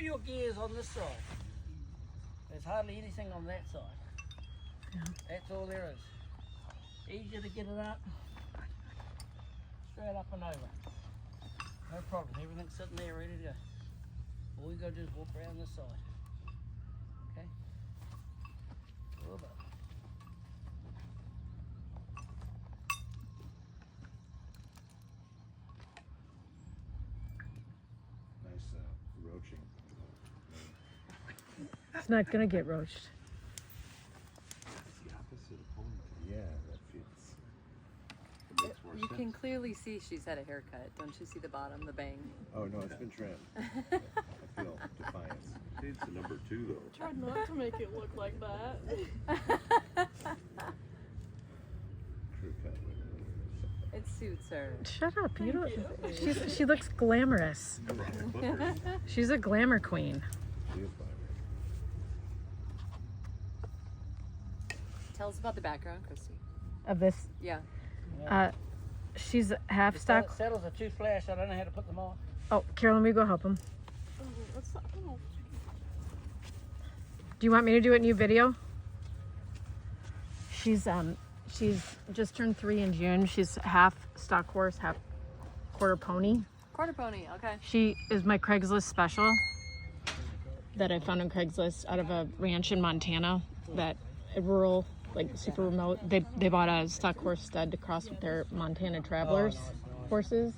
your gears on this side. There's hardly anything on that side. Yeah. That's all there is. Easier to get it up. Straight up and over. No problem. Everything's sitting there ready to go. All you gotta do is walk around this side. Okay? Over. Nice roaching. It's not gonna get roached. It's the opposite of ponytail. Yeah, that fits. It makes more You sense. can clearly see she's had a haircut. Don't you see the bottom, the bang? Oh no, it's been trimmed. I feel defiance. It's the number 2 though. Tried not to make it look like that. Crew cut. It suits her. Shut up! You don't. She looks glamorous. She's a glamour queen. She is fine. Tell us about the background, Christy. Of this, Yeah. she's half The stock. saddles are too flash. I don't know how to put them on. Oh, Carolyn, we go help him. Oh, what's that? Oh. Do you want me to do a new video? She's just turned 3 in June. She's half stock horse, half quarter pony. Quarter pony, okay. She is my Craigslist special that I found on Craigslist out of a ranch in Montana, that rural, like super remote. They bought a stock horse stud to cross with their Montana Travelers horses.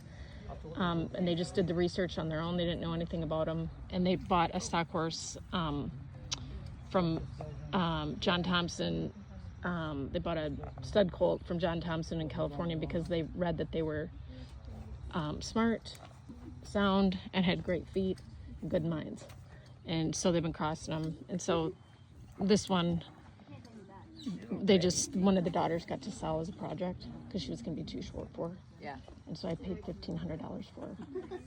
And they just did the research on their own. They didn't know anything about them. And they bought a stock horse from John Thompson. They bought a stud colt from John Thompson in California because they read that they were smart, sound, and had great feet, and good minds. And so they've been crossing them. And so this one, one of the daughters got to sell as a project because she was going to be too short for her. Yeah. And so I paid $1,500 for her.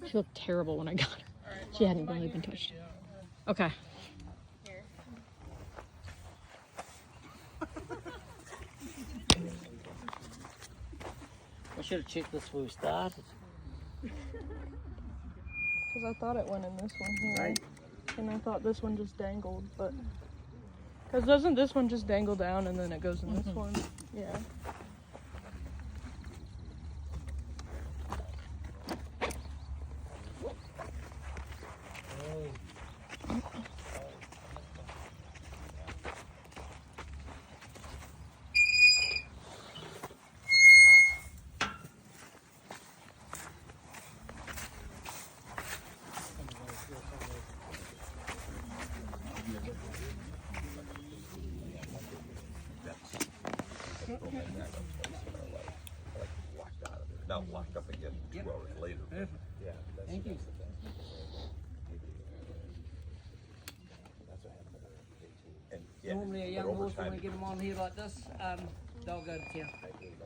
She looked terrible when I got her. She hadn't really been touched. Okay. I should have checked this before we started. Because I thought it went in this one here. Right. And I thought this one just dangled, but... Because doesn't this one just dangle down and then it goes in this one? Yeah. Not locked up again 2 hours later. Yeah, that's Thank you. And yeah, Normally a but young over horse, when time- we get them on here like this, they'll go to town.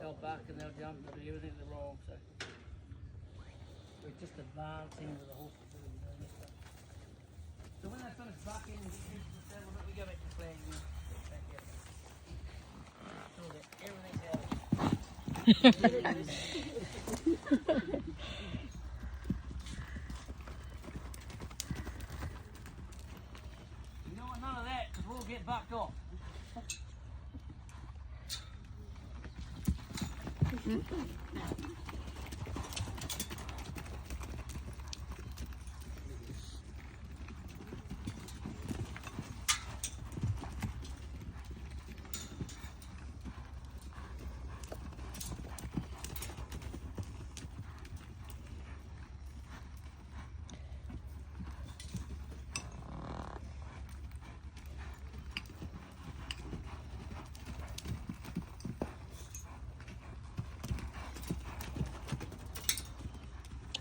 They'll bark and they'll jump and do everything they're wrong. So we're just advancing with the horses that are doing this stuff. So when they finish barking and get used to the saddle, we go back to playing again. Back here. So that everything's out. You don't want none of that, because we'll get bucked off.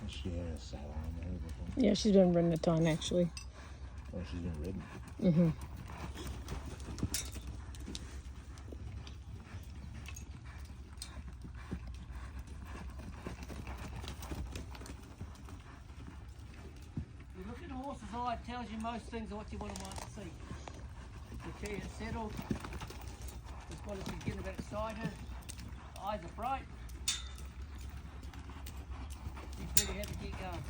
She has sat on there before. Yeah, she's been running a ton actually. Oh, she's been ridden. Mm-hmm. You look at a horse's eye, it tells you most things of what you want to see. The chair is settled. As well as she's getting a bit excited. The eyes are bright. She's ready to have to get going.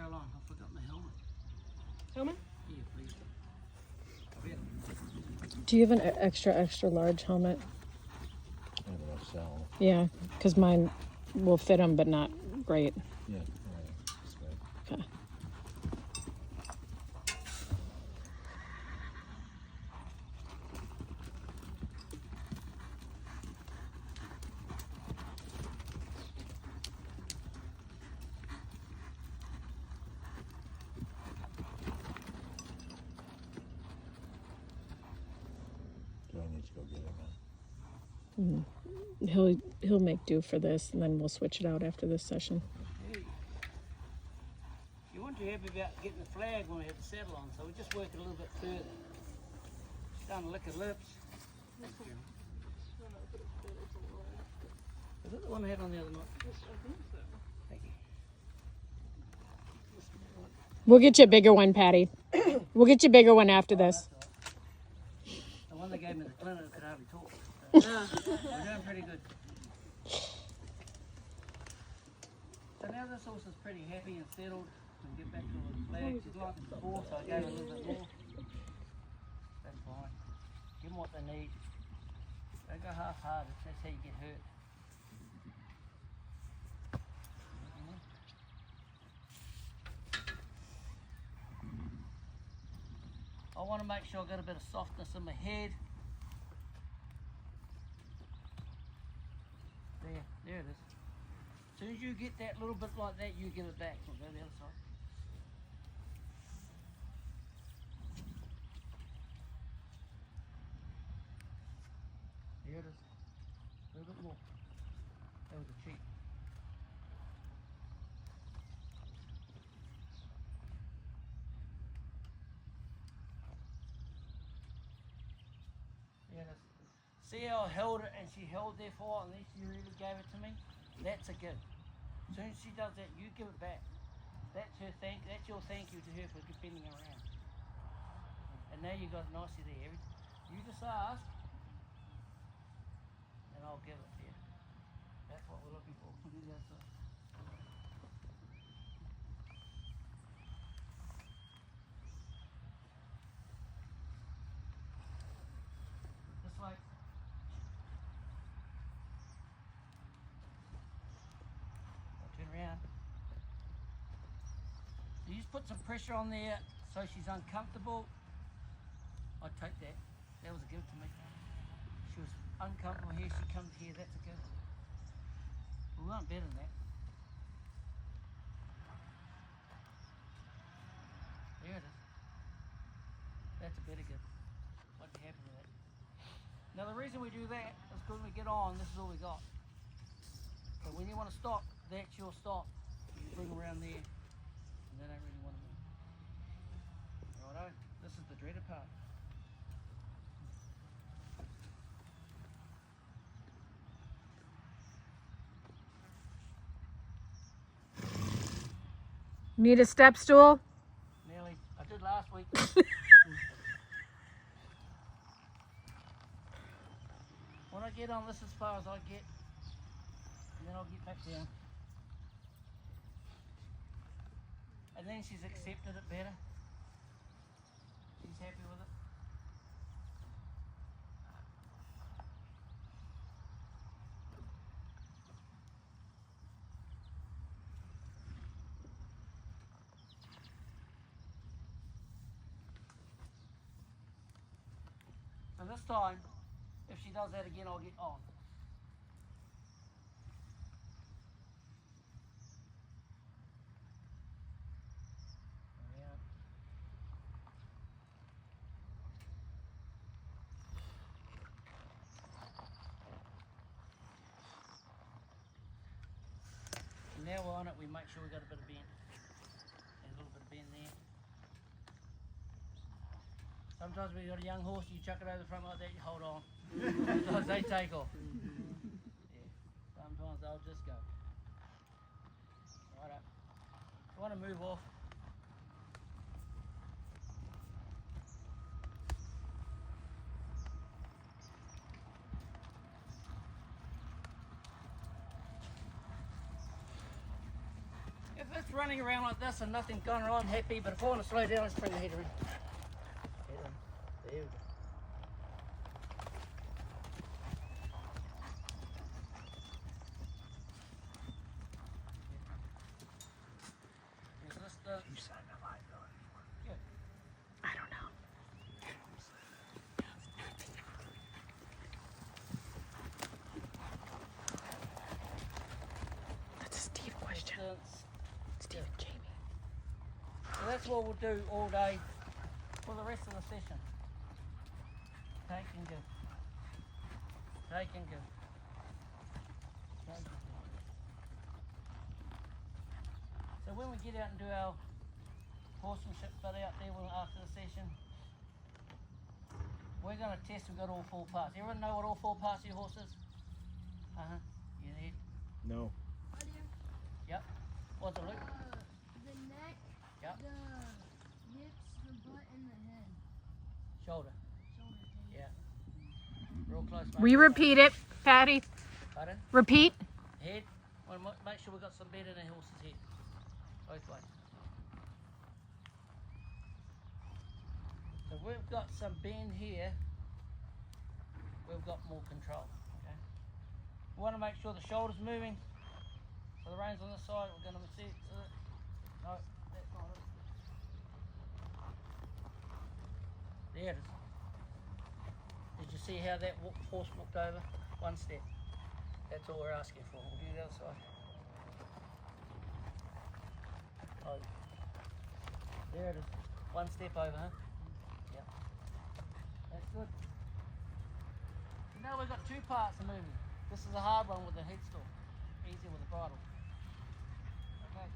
Caroline, I forgot my helmet. Helmet? Yeah, please. I'll bet. Do you have an extra large helmet? I have enough cell. Yeah, because mine will fit them, but not great. Yeah, right. This way. Okay. Do I need to go get it now? He'll make do for this, and then we'll switch it out after this session. Hey. You weren't too happy about getting the flag when we had the saddle on, so we just work it a little bit further. Starting to lick her lips. Thank you. Is it the one I had on the other night? Thank you. We'll get you a bigger one, Patty. We'll get you a bigger one after this. The one they gave me the clinic could hardly talk. So we're doing pretty good. So now this horse is pretty happy and settled. We can get back to the flag. She's like it before, so I gave her a little bit more. That's fine. Give them what they need. Don't go half-hearted. That's how you get hurt. I want to make sure I got a bit of softness in my head. There it is. As soon as you get that little bit like that, you give it back. We'll go the other side. There it is. A little bit more. That was a cheat. There it is. See how I held it and she held there for it and then she really gave it to me? That's a good. As soon as she does that, you give it back. That's your thank you to her for defending her around. And now you got it nicely there. You just ask and I'll give it to you. That's what we're looking for. Do that side. Just like turn around. So you just put some pressure on there so she's uncomfortable. I'd take that. That was a gift to me. She was uncomfortable here, she comes here, that's a gift. We want better than that. There it is. That's a better gift. I'd be happy with that. Now the reason we do that is because when we get on, this is all we got. But when you want to stop, that's your stop. You bring around there, and they don't really want to move. Righto, this is the dreaded part. Need a step stool? Nearly. I did last week. When I get on this as far as I get, and then I'll get back down. And then she's accepted it better. She's happy with it. So this time, if she does that again, I'll get on. Now we're on it, we make sure we got a bit of bend. And a little bit of bend there. Sometimes when you got a young horse, you chuck it over the front like that, you hold on. Sometimes they take off. Yeah. Sometimes they'll just go. Right up. I want to move off. If it's running around like this and nothing's going on, I'm happy, but if I want to slow down, let's bring the heater in. Heater in. There we go. Is this the... You signed a liability. I don't know. That's a Steve question. distance? Steve and Jamie. So that's what we'll do all day for the rest of the session. Take and give. Take and give. Take and give. So when we get out and do our horsemanship bit out there after the session, we're going to test we've got all 4 parts. Everyone know what all 4 parts of your horse is? Uh-huh. You need? No. Yep. What's it, Luke? The neck, Yep. the hips, the butt, and the head. Shoulder. Shoulder. Yeah. Real close, mate. We repeat it, Patty. Pardon? Repeat. Head. Well, make sure we've got some bend in the horse's head. Both ways. So we've got some bend here. We've got more control. Okay. We want to make sure the shoulder's moving. So the reins on this side, we're going to see. No, that's not it. There it is. Did you see how that horse walked over? 1 step. That's all we're asking for. We'll do the other side. Oh. There it is. 1 step over, huh? Yeah. That's good. So now we've got 2 parts of movement. This is a hard one with the headstool. Easy with the bridle. Okay.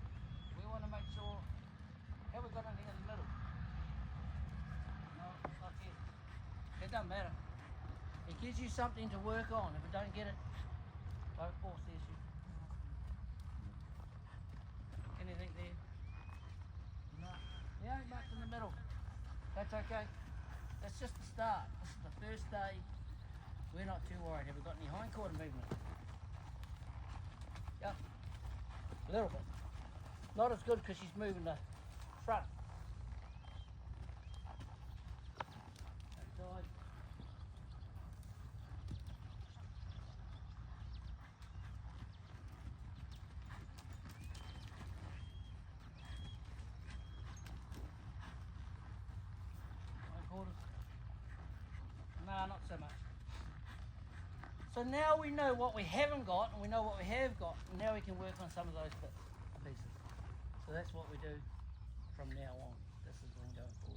We want to make sure. Have we got anything in the middle? No, not yet. It doesn't matter. It gives you something to work on. If you don't get it, don't force the issue. Anything there? No. Yeah, much in the middle. That's okay. That's just the start. This is the first day. We're not too worried. Have we got any hindquarter movement? Yep. A little bit. Not as good because she's moving the front. That side. Hindquarters. No, not so much. So now we know what we haven't got and we know what we have got, and now we can work on some of those bits and pieces. So that's what we do from now on. This is what I'm going for.